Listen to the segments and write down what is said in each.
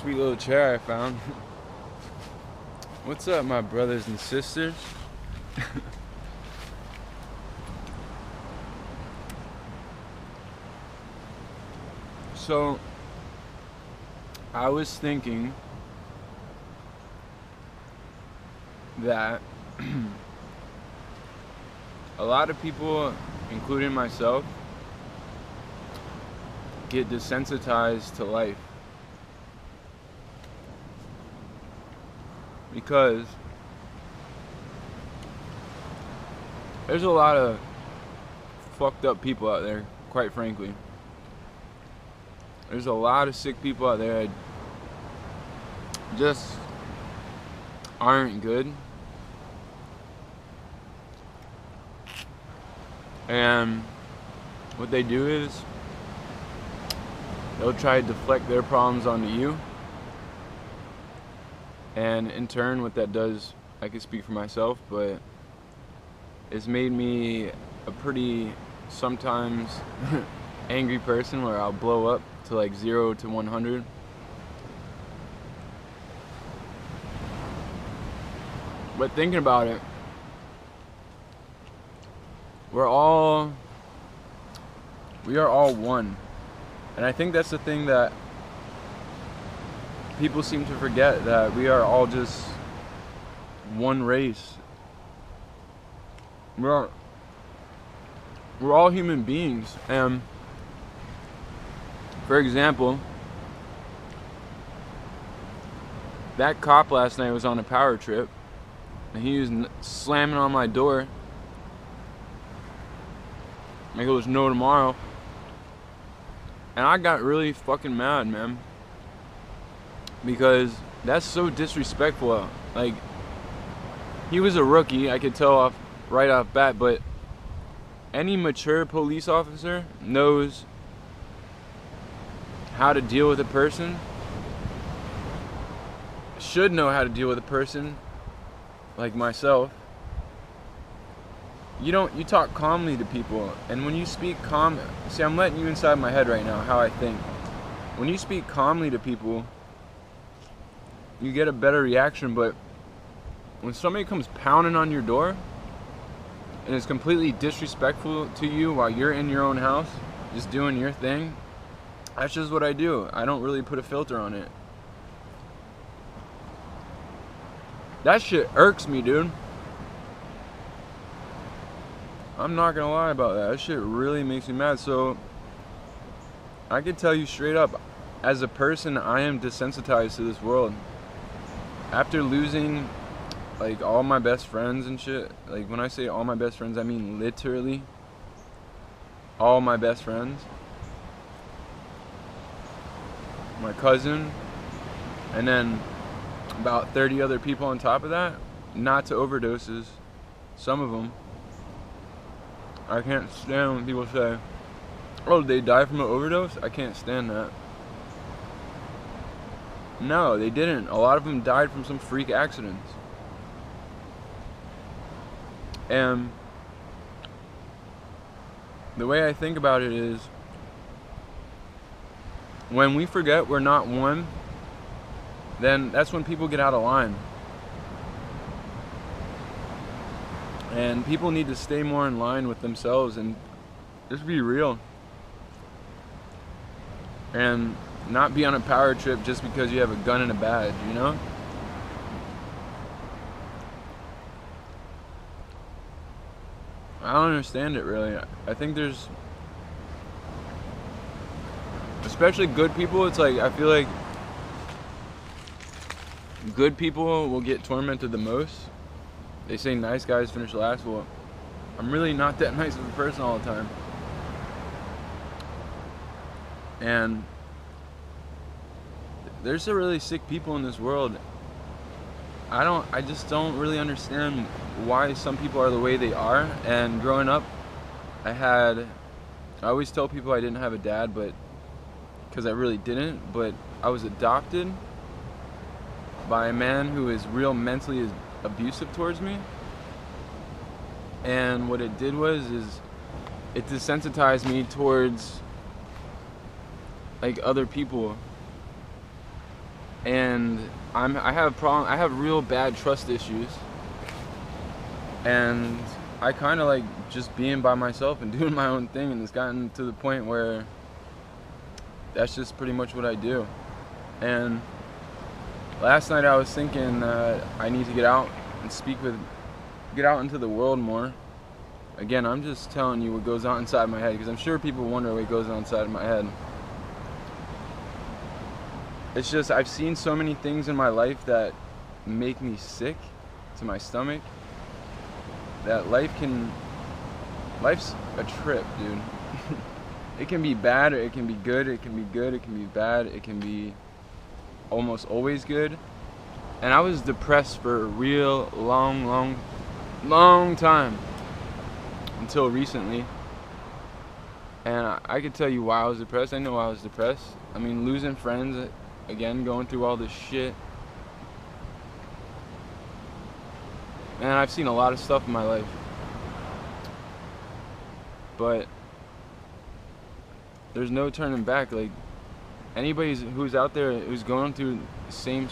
sweet little chair I found. What's up, my brothers and sisters? So, I was thinking that a lot of people, including myself, get desensitized to life. Because there's a lot of fucked up people out there, quite frankly. There's a lot of sick people out there that just aren't good. And what they do is they'll try to deflect their problems onto you. And in turn, what that does, I can speak for myself, but it's made me a pretty, sometimes, angry person where I'll blow up to like 0 to 100. But thinking about it, we are all one. And I think that's the thing that people seem to forget, that we are all just one race. We're all human beings. And for example, that cop last night was on a power trip, and he was slamming on my door like it was no tomorrow. And I got really fucking mad, man. Because that's so disrespectful. Like, he was a rookie, I could tell right off bat, but any mature police officer knows how to deal with a person, should know how to deal with a person like myself. You talk calmly to people, and when you speak calm, see, I'm letting you inside my head right now, how I think. When you speak calmly to people, you get a better reaction. But when somebody comes pounding on your door and is completely disrespectful to you while you're in your own house, just doing your thing, that's just what I do. I don't really put a filter on it. That shit irks me, dude. I'm not gonna lie about that. That shit really makes me mad. So I can tell you straight up, as a person, I am desensitized to this world. After losing like all my best friends and shit, like when I say all my best friends, I mean literally all my best friends. My cousin, and then about 30 other people on top of that, not to overdoses, some of them. I can't stand when people say, oh, they died from an overdose? I can't stand that. No, they didn't. A lot of them died from some freak accidents. And the way I think about it is, when we forget we're not one, then that's when people get out of line. And people need to stay more in line with themselves and just be real. And not be on a power trip just because you have a gun and a badge, you know? I don't understand it, really. I think there's, especially good people, it's like, I feel like good people will get tormented the most. They say nice guys finish last. Well, I'm really not that nice of a person all the time. And there's some really sick people in this world. I just don't really understand why some people are the way they are. And growing up, I always tell people I didn't have a dad, but because I really didn't, but I was adopted by a man who is real mentally abusive towards me. And what it did is it desensitized me towards like other people. and I have I have real bad trust issues, and I kind of like just being by myself and doing my own thing, and it's gotten to the point where that's just pretty much what I do. And last night I was thinking that I need to get out and get out into the world more. Again, I'm just telling you what goes on inside my head, because I'm sure people wonder what goes on inside my head. It's just, I've seen so many things in my life that make me sick to my stomach, that life's a trip, dude. It can be bad, or it can be good, it can be good, it can be bad, it can be almost always good. And I was depressed for a real long time, until recently. And I could tell you why I was depressed. I know why I was depressed. I mean, losing friends, again, going through all this shit. Man, I've seen a lot of stuff in my life. But there's no turning back. Like, anybody who's out there who's going through the same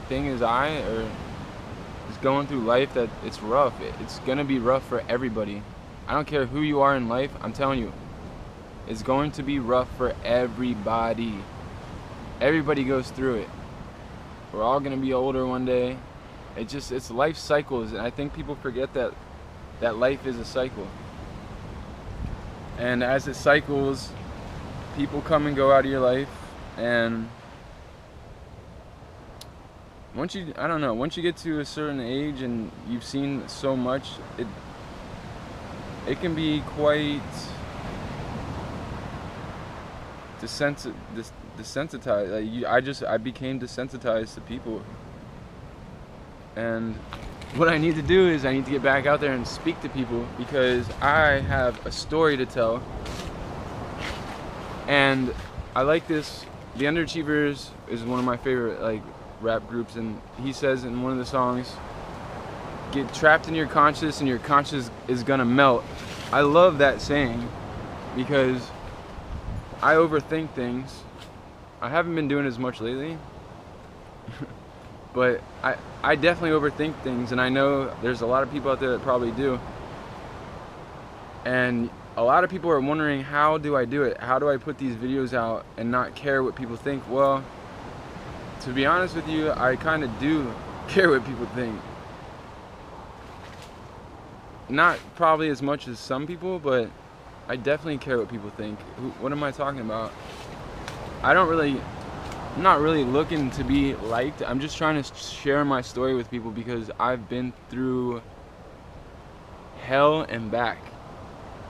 thing as I, or is going through life, that it's rough. It's gonna be rough for everybody. I don't care who you are in life, I'm telling you, it's going to be rough for everybody. Everybody goes through it. We're all gonna be older one day. It's life cycles, and I think people forget that life is a cycle. And as it cycles, people come and go out of your life, and once you get to a certain age and you've seen so much, it can be quite desensitized. I became desensitized to people, and what I need to do is I need to get back out there and speak to people, because I have a story to tell. And I like this. The Underachievers is one of my favorite like rap groups, and he says in one of the songs, get trapped in your conscious and your conscious is gonna melt. I love that saying, because I overthink things. I haven't been doing as much lately, but I definitely overthink things, and I know there's a lot of people out there that probably do. And a lot of people are wondering, how do I do it? How do I put these videos out and not care what people think? Well, to be honest with you, I kind of do care what people think. Not probably as much as some people, but I definitely care what people think. What am I talking about? I'm not really looking to be liked. I'm just trying to share my story with people, because I've been through hell and back.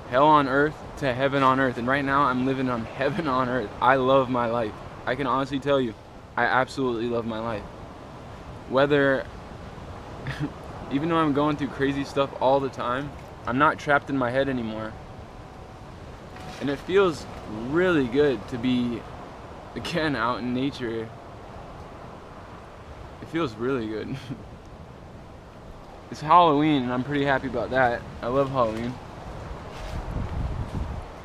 Hell on earth to heaven on earth. And right now I'm living on heaven on earth. I love my life. I can honestly tell you, I absolutely love my life. Whether, even though I'm going through crazy stuff all the time, I'm not trapped in my head anymore. And it feels really good to be, again, out in nature. It feels really good. It's Halloween, and I'm pretty happy about that. I love Halloween.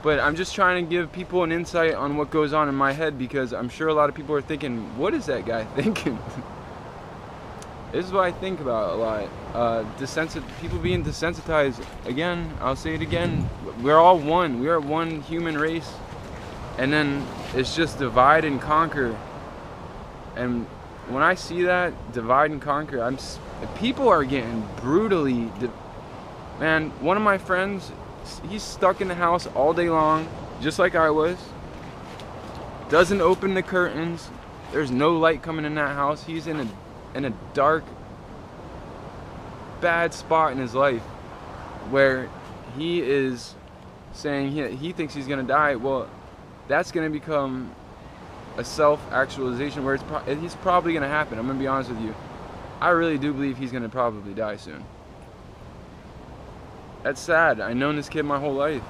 But I'm just trying to give people an insight on what goes on in my head, because I'm sure a lot of people are thinking, what is that guy thinking? This is what I think about a lot. People being desensitized. Again, I'll say it again. We're all one. We are one human race. And then it's just divide and conquer. And when I see that, divide and conquer, people are getting brutally... Man, one of my friends... He's stuck in the house all day long, just like I was. Doesn't open the curtains. There's no light coming in that house. He's in a dark, bad spot in his life, where he is saying he thinks he's gonna die. Well, that's gonna become a self-actualization where he's probably gonna happen. I'm gonna be honest with you. I really do believe he's gonna probably die soon. That's sad. I've known this kid my whole life.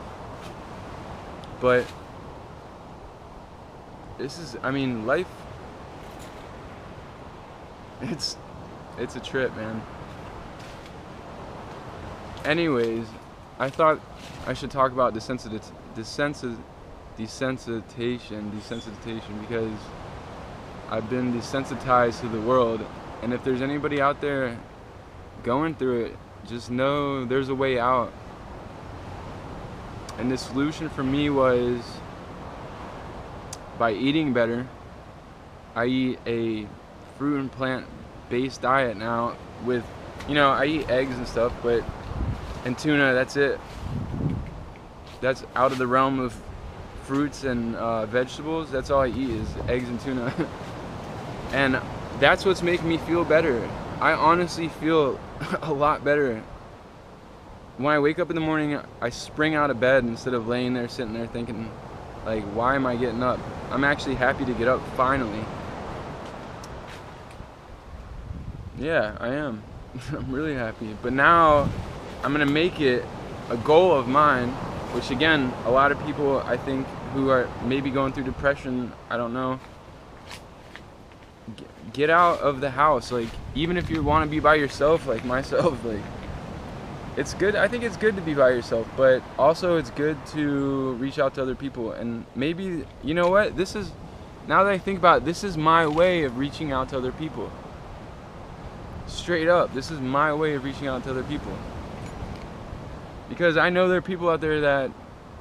But this is, I mean, life, it's a trip, man. Anyways, I thought I should talk about desensitization, because I've been desensitized to the world. And if there's anybody out there going through it, just know there's a way out. And the solution for me was by eating better. I eat a fruit and plant based diet now with, I eat eggs and stuff, and tuna, that's it. That's out of the realm of fruits and vegetables. That's all I eat is eggs and tuna. And that's what's making me feel better. I honestly feel a lot better. When I wake up in the morning, I spring out of bed instead of laying there, sitting there thinking, like, why am I getting up? I'm actually happy to get up, finally. Yeah, I am. I'm really happy. But now, I'm gonna make it a goal of mine, which again, a lot of people, I think, who are maybe going through depression, I don't know, get out of the house. Like, even if you want to be by yourself, like myself, like, it's good. I think it's good to be by yourself, but also it's good to reach out to other people. And maybe, you know what, now that I think about it, this is my way of reaching out to other people. Straight up, this is my way of reaching out to other people. Because I know there are people out there that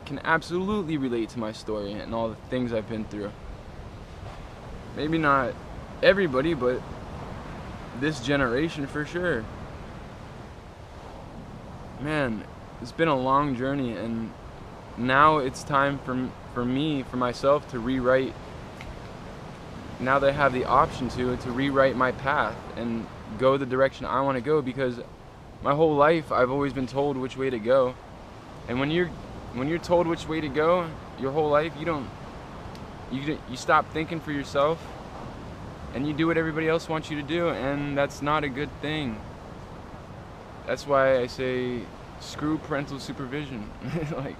can absolutely relate to my story and all the things I've been through. Maybe not everybody, but this generation for sure. Man, it's been a long journey, and now it's time for myself to rewrite. Now that I have the option to rewrite my path and go the direction I want to go, because my whole life I've always been told which way to go. And when you're told which way to go your whole life, you stop thinking for yourself and you do what everybody else wants you to do, and that's not a good thing. That's why I say screw parental supervision. Like,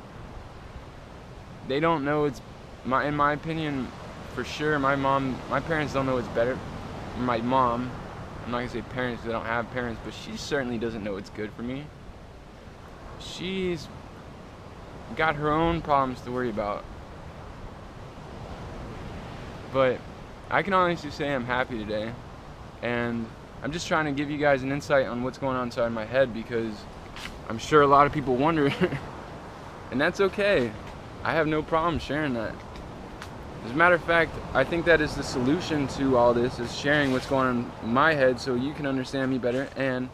they don't know in my opinion, for sure, my parents don't know what's better. My mom, I'm not gonna say parents, they don't have parents, but she certainly doesn't know what's good for me. She's got her own problems to worry about. But I can honestly say I'm happy today, and I'm just trying to give you guys an insight on what's going on inside my head, because I'm sure a lot of people wonder, and that's okay. I have no problem sharing that. As a matter of fact, I think that is the solution to all this, is sharing what's going on in my head so you can understand me better, and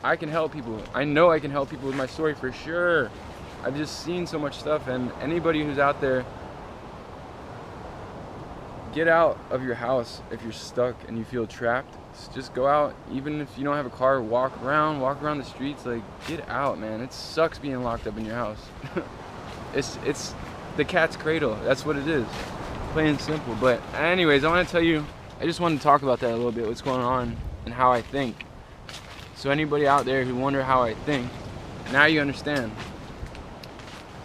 I can help people. I know I can help people with my story for sure. I've just seen so much stuff, and anybody who's out there, get out of your house if you're stuck and you feel trapped. Just go out. Even if you don't have a car, walk around the streets. Like, get out, man. It sucks being locked up in your house. It's the cat's cradle. That's what it is. Plain and simple. But anyways, I want to tell you, I just wanted to talk about that a little bit, what's going on and how I think. So anybody out there who wonder how I think, now you understand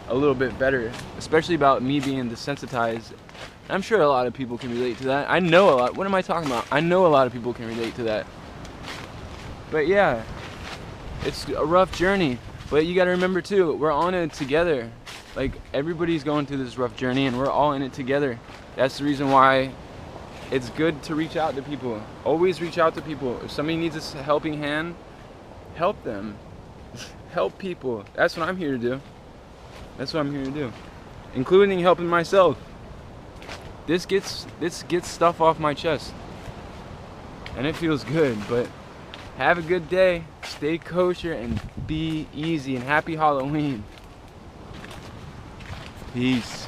a little bit better, especially about me being desensitized. I'm sure a lot of people can relate to that. I know a lot. What am I talking about? I know a lot of people can relate to that. But yeah, it's a rough journey. But you got to remember too, we're on it together. Like, everybody's going through this rough journey, and we're all in it together. That's the reason why it's good to reach out to people. Always reach out to people. If somebody needs a helping hand, help them. Help people. That's what I'm here to do. That's what I'm here to do. Including helping myself. This gets stuff off my chest, and it feels good. But have a good day, stay kosher, and be easy, and happy Halloween. Peace.